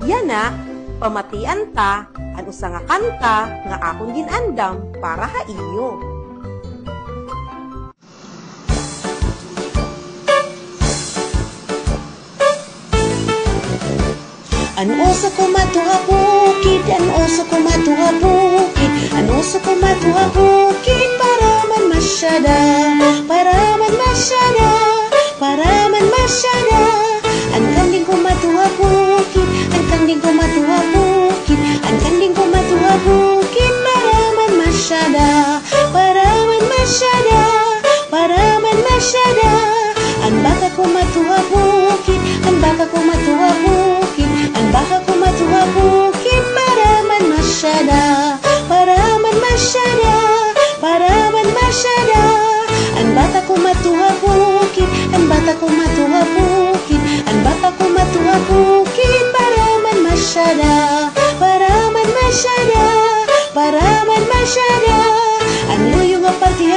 Yana, pamatian ta, an usa nga kanta nga akong ginandam para ha inyo. Ano sa kumatuha bukid, ano sa kumatuha bukid, ano sa kumatuha bukid, para man masyada, para man masyada, para man masyada. Ang kanding kumatuha bukid, ang kanding kumatuha bukid, ang kanding kumatuha bukid, para man masyada, para man masyada, para man masyada. Ang baka kumatuha bukid, ang baka kumatuha bukid, ang baka kumatuha bukid, para man masyada, para man masyada, para man masyada. Ang bata kumatuha bukid, ang bata kumatuha bukid, ang bata kumatuha bukid, para man masyada, para man masyada, para man masyada. Ang luyo nga pagtiha